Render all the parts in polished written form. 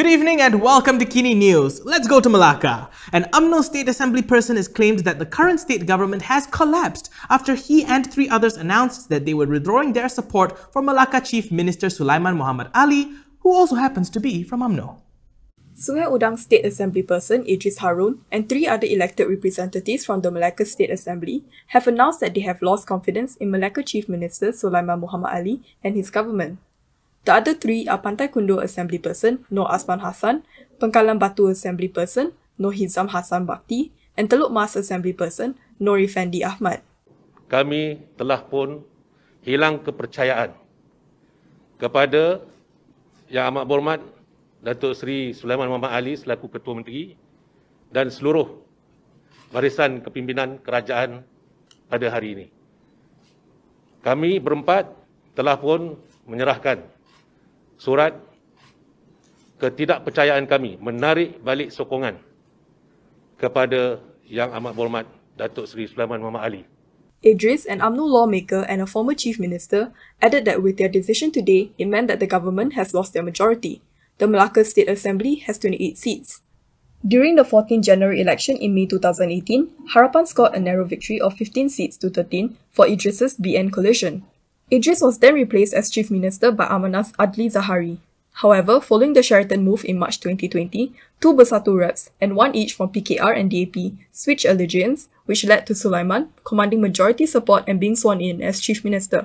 Good evening and welcome to KiniNews. Let's go to Malacca. An Umno State Assembly person has claimed that the current state government has collapsed after he and 3 others announced that they were withdrawing their support for Malacca Chief Minister Sulaiman Muhammad Ali, who also happens to be from Umno. Sungai Udang State Assembly person Idris Harun and 3 other elected representatives from the Malacca State Assembly have announced that they have lost confidence in Malacca Chief Minister Sulaiman Muhammad Ali and his government. The other 3 are Pantai Kundo Assembly person Nur Asman Hassan, Pengkalan Batu Assembly person Nur Hizam Hassan Bakti, and Teluk Mas Assembly person Nur Effendi Ahmad. Kami telah pun hilang kepercayaan kepada Yang Amat Berhormat Datuk Seri Sulaiman Muhammad Ali selaku Ketua Menteri dan seluruh barisan kepimpinan kerajaan pada hari ini. Kami berempat telah pun menyerahkan surat ketidakpercayaan kami, menarik balik sokongan kepada Yang Amat Berhormat Datuk Seri Sulaiman Muhammad Ali. Idris, an UMNO lawmaker and a former chief minister, added that with their decision today, it meant that the government has lost their majority. The Malacca State Assembly has 28 seats. During the 14 January election in May 2018, Harapans scored a narrow victory of 15 seats to 13 for Idris's BN coalition. Idris was then replaced as Chief Minister by Ahmad Zahid. However, following the Sheraton move in March 2020, 2 Bersatu reps and 1 each from PKR and DAP switched allegiance, which led to Sulaiman commanding majority support and being sworn in as Chief Minister.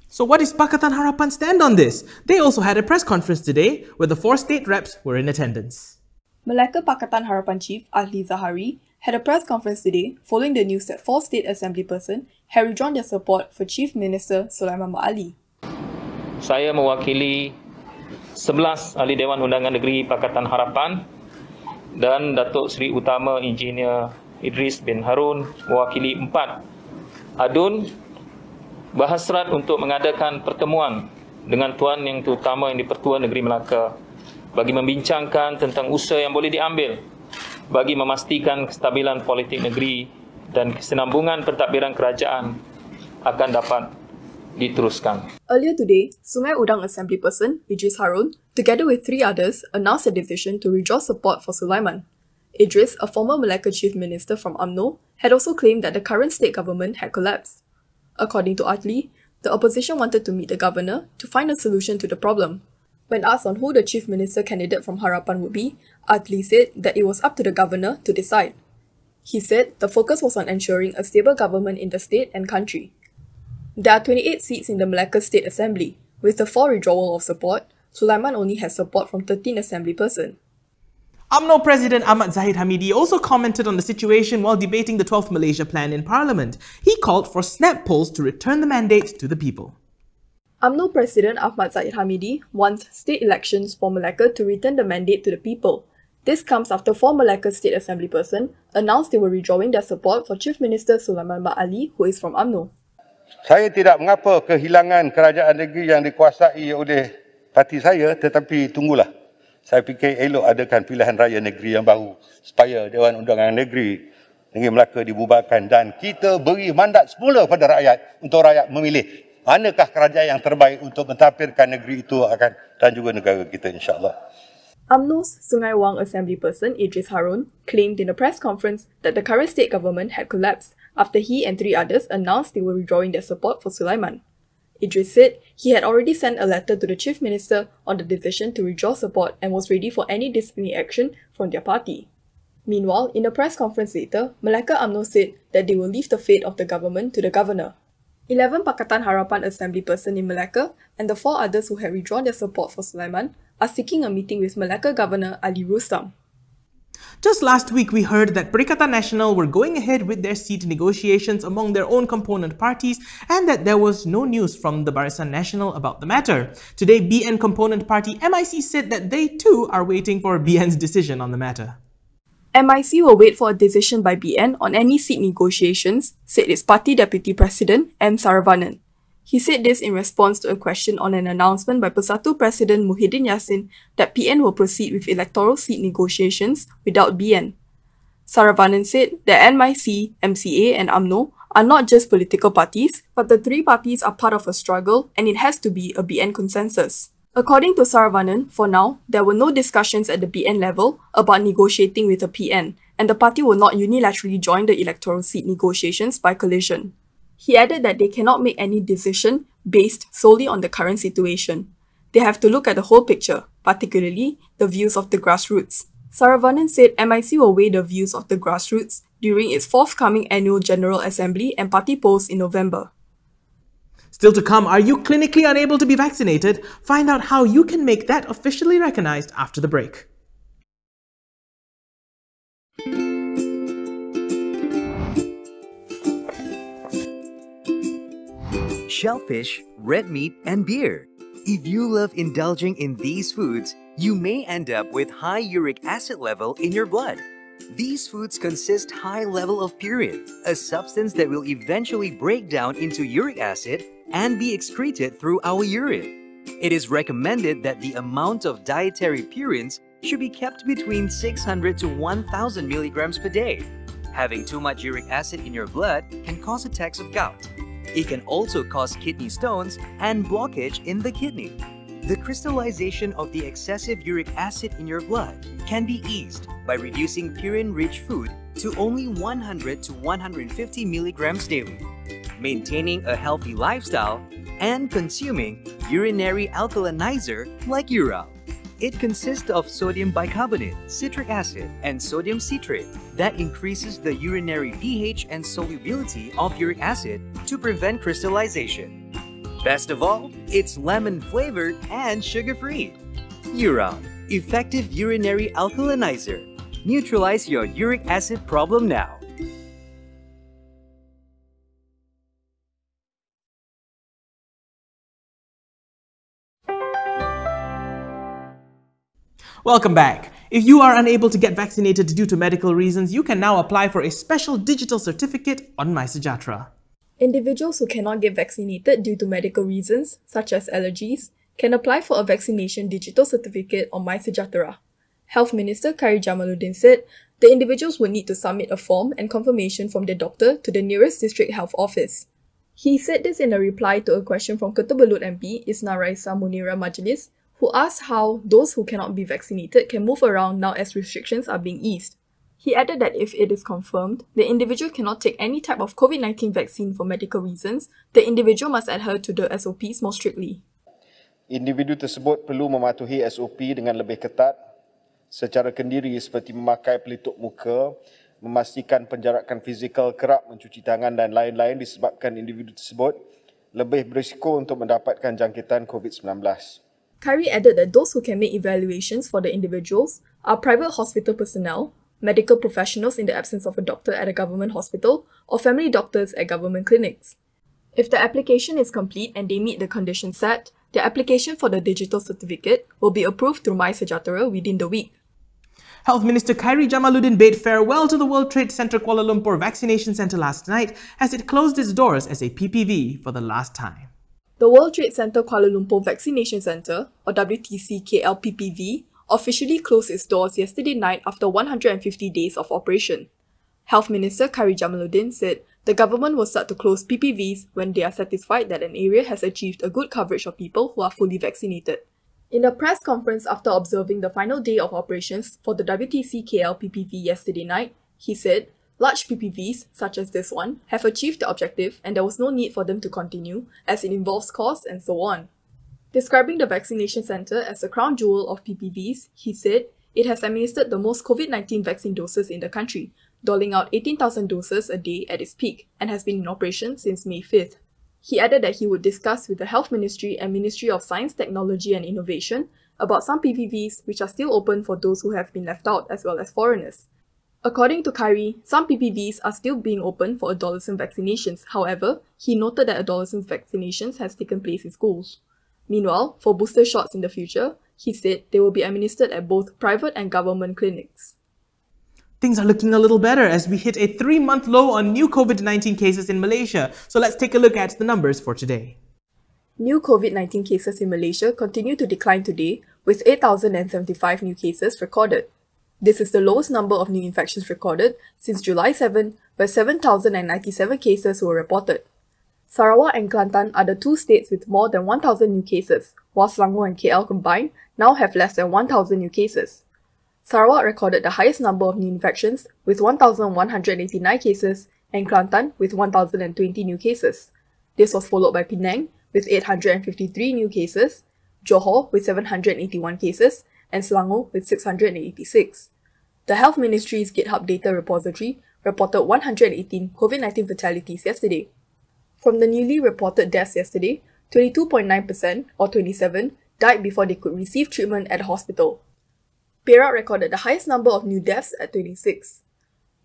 So what is Pakatan Harapans stand on this? They also had a press conference today where the 4 state reps were in attendance. Malacca Pakatan Harapan Chief Ahmad Zahid had a press conference today following the news that 4 state assembly persons had withdrawn their support for Chief Minister Sulaiman Muhammad Ali. Saya mewakili 11 ahli Dewan Undangan Negeri Pakatan Harapan dan Datuk Seri Utama Engineer Idris bin Harun mewakili 4 adun berhasrat untuk mengadakan pertemuan dengan Tuan Yang Terutama Yang di-Pertua Negeri Melaka bagi membincangkan tentang usaha yang boleh diambil bagi memastikan kestabilan politik negeri dan kesinambungan pentadbiran kerajaan akan dapat diteruskan. Earlier today, Sungai Udang Assembly person Idris Harun, together with 3 others, announced a decision to withdraw support for Sulaiman. Idris, a former Malacca Chief Minister from UMNO, had also claimed that the current state government had collapsed. According to Atli, the opposition wanted to meet the governor to find a solution to the problem. When asked on who the Chief Minister candidate from Harapan would be, Atli said that it was up to the governor to decide. He said the focus was on ensuring a stable government in the state and country. There are 28 seats in the Malacca State Assembly. With the 4 withdrawal of support, Sulaiman only has support from 13 assembly persons. UMNO President Ahmad Zahid Hamidi also commented on the situation while debating the 12th Malaysia Plan in Parliament. He called for snap polls to return the mandate to the people. UMNO President Ahmad Zahid Hamidi wants state elections for Malacca to return the mandate to the people. This comes after 4 Malacca State Assembly persons announced they were withdrawing their support for Chief Minister Sulaiman Muhammad Ali, who is from UMNO. Saya tidak mengapa kehilangan kerajaan negeri yang dikuasai oleh parti saya, tetapi tunggulah. Saya fikir elok adakan pilihan raya negeri yang baru supaya Dewan Undangan Negeri Melaka dibubarkan dan kita beri mandat semula pada rakyat untuk rakyat memilih manakah kerajaan yang terbaik untuk mentadbirkan negeri itu akan dan juga negara kita, insyaAllah. UMNO's Sungai Wang Assembly person Idris Harun claimed in a press conference that the current state government had collapsed after he and 3 others announced they were withdrawing their support for Sulaiman. Idris said he had already sent a letter to the Chief Minister on the decision to withdraw support and was ready for any disciplinary action from their party. Meanwhile, in a press conference later, Malacca UMNO said that they will leave the fate of the government to the governor. 11 Pakatan Harapan Assembly persons in Malacca and the 4 others who had withdrawn their support for Sulaiman are seeking a meeting with Malacca Governor Ali Rustam. Just last week, we heard that Pakatan Nasional were going ahead with their seat negotiations among their own component parties and that there was no news from the Barisan Nasional about the matter. Today, BN component party MIC said that they too are waiting for BN's decision on the matter. MIC will wait for a decision by BN on any seat negotiations, said its party deputy president M. Saravanan. He said this in response to a question on an announcement by Bersatu President Muhyiddin Yassin that PN will proceed with electoral seat negotiations without BN. Saravanan said that MIC, MCA and UMNO are not just political parties, but the 3 parties are part of a struggle and it has to be a BN consensus. According to Saravanan, for now, there were no discussions at the BN level about negotiating with the PN, and the party will not unilaterally join the electoral seat negotiations by coalition. He added that they cannot make any decision based solely on the current situation. They have to look at the whole picture, particularly the views of the grassroots. Saravanan said MIC will weigh the views of the grassroots during its forthcoming annual General Assembly and party polls in November. Still to come, are you clinically unable to be vaccinated? Find out how you can make that officially recognized after the break. Shellfish, red meat, and beer. If you love indulging in these foods, you may end up with high uric acid level in your blood. These foods consist high level of purine, a substance that will eventually break down into uric acid and be excreted through our urine. It is recommended that the amount of dietary purines should be kept between 600 to 1000 milligrams per day. Having too much uric acid in your blood can cause attacks of gout. It can also cause kidney stones and blockage in the kidney. The crystallization of the excessive uric acid in your blood can be eased by reducing purine-rich food to only 100 to 150 milligrams daily, maintaining a healthy lifestyle, and consuming urinary alkalinizer like Ural. It consists of sodium bicarbonate, citric acid, and sodium citrate that increases the urinary pH and solubility of uric acid to prevent crystallization. Best of all, it's lemon-flavored and sugar-free. Ural, effective urinary alkalinizer. Neutralize your uric acid problem now. Welcome back. If you are unable to get vaccinated due to medical reasons, you can now apply for a special digital certificate on MySejahtera. Individuals who cannot get vaccinated due to medical reasons, such as allergies, can apply for a vaccination digital certificate on MySejahtera. Health Minister Khairy Jamaluddin said the individuals will need to submit a form and confirmation from their doctor to the nearest district health office. He said this in a reply to a question from Ketua Belud MP Isna Raisa Munira Majlis, who asked how those who cannot be vaccinated can move around now as restrictions are being eased. He added that if it is confirmed, the individual cannot take any type of COVID-19 vaccine for medical reasons, the individual must adhere to the SOPs more strictly. Individu tersebut perlu mematuhi SOP dengan lebih ketat secara kendiri seperti memakai pelitup muka, memastikan penjarakan fizikal kerap, mencuci tangan dan lain-lain disebabkan individu tersebut lebih berisiko untuk mendapatkan jangkitan COVID-19. Khairy added that those who can make evaluations for the individuals are private hospital personnel, medical professionals in the absence of a doctor at a government hospital, or family doctors at government clinics. If the application is complete and they meet the conditions set, the application for the digital certificate will be approved through MySejahtera within the week. Health Minister Khairy Jamaluddin bade farewell to the World Trade Center Kuala Lumpur Vaccination Center last night as it closed its doors as a PPV for the last time. The World Trade Center Kuala Lumpur Vaccination Center, or WTC KL PPV, officially closed its doors yesterday night after 150 days of operation. Health Minister Khairy Jamaluddin said the government will start to close PPVs when they are satisfied that an area has achieved a good coverage of people who are fully vaccinated. In a press conference after observing the final day of operations for the WTC KL PPV yesterday night, he said large PPVs, such as this one, have achieved the objective and there was no need for them to continue as it involves costs and so on. Describing the vaccination center as the crown jewel of PPVs, he said it has administered the most COVID-19 vaccine doses in the country, doling out 18,000 doses a day at its peak, and has been in operation since May 5th. He added that he would discuss with the Health Ministry and Ministry of Science, Technology and Innovation about some PPVs which are still open for those who have been left out as well as foreigners. According to Khairy, some PPVs are still being open for adolescent vaccinations. However, he noted that adolescent vaccinations has taken place in schools. Meanwhile, for booster shots in the future, he said they will be administered at both private and government clinics. Things are looking a little better as we hit a 3-month low on new COVID-19 cases in Malaysia. So let's take a look at the numbers for today. New COVID-19 cases in Malaysia continue to decline today, with 8,075 new cases recorded. This is the lowest number of new infections recorded since July 7, where 7,097 cases were reported. Sarawak and Kelantan are the two states with more than 1,000 new cases, while Selangor and KL combined now have less than 1,000 new cases. Sarawak recorded the highest number of new infections with 1,189 cases and Kelantan with 1,020 new cases. This was followed by Penang with 853 new cases, Johor with 781 cases, and Selangor with 686. The Health Ministry's GitHub data repository reported 118 COVID-19 fatalities yesterday. From the newly reported deaths yesterday, 22.9% or 27 died before they could receive treatment at a hospital. Perak recorded the highest number of new deaths at 26.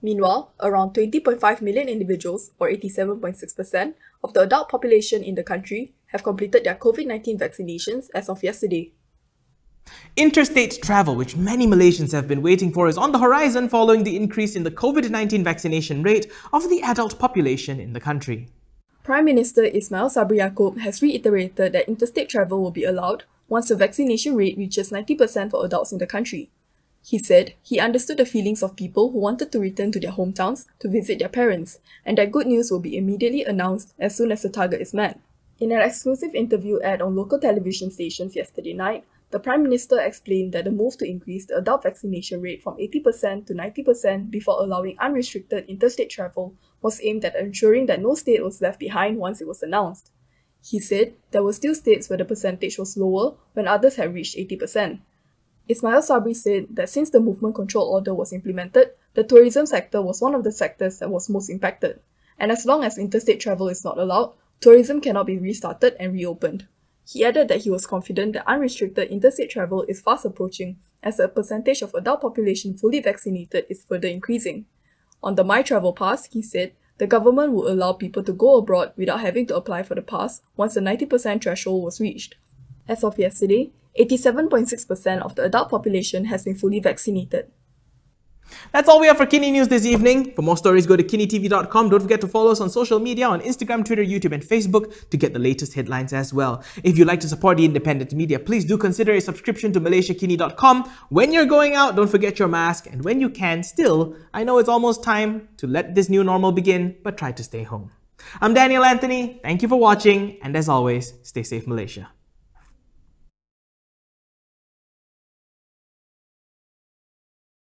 Meanwhile, around 20.5 million individuals, or 87.6%, of the adult population in the country have completed their COVID-19 vaccinations as of yesterday. Interstate travel, which many Malaysians have been waiting for, is on the horizon following the increase in the COVID-19 vaccination rate of the adult population in the country. Prime Minister Ismail Sabri Yaakob has reiterated that interstate travel will be allowed once the vaccination rate reaches 90% for adults in the country. He said he understood the feelings of people who wanted to return to their hometowns to visit their parents, and that good news will be immediately announced as soon as the target is met. In an exclusive interview aired on local television stations yesterday night, the Prime Minister explained that the move to increase the adult vaccination rate from 80% to 90% before allowing unrestricted interstate travel was aimed at ensuring that no state was left behind once it was announced. He said there were still states where the percentage was lower when others had reached 80%. Ismail Sabri said that since the movement control order was implemented, the tourism sector was one of the sectors that was most impacted. And as long as interstate travel is not allowed, tourism cannot be restarted and reopened. He added that he was confident that unrestricted interstate travel is fast approaching as the percentage of adult population fully vaccinated is further increasing. On the My Travel Pass, he said, the government will allow people to go abroad without having to apply for the pass once the 90% threshold was reached. As of yesterday, 87.6% of the adult population has been fully vaccinated. That's all we have for KiniNews this evening. For more stories, go to KiniTV.com. Don't forget to follow us on social media on Instagram, Twitter, YouTube, and Facebook to get the latest headlines as well. If you'd like to support the independent media, please do consider a subscription to MalaysiaKini.com. When you're going out, don't forget your mask. And when you can, still, I know it's almost time to let this new normal begin, but try to stay home. I'm Daniel Anthony. Thank you for watching. And as always, stay safe, Malaysia.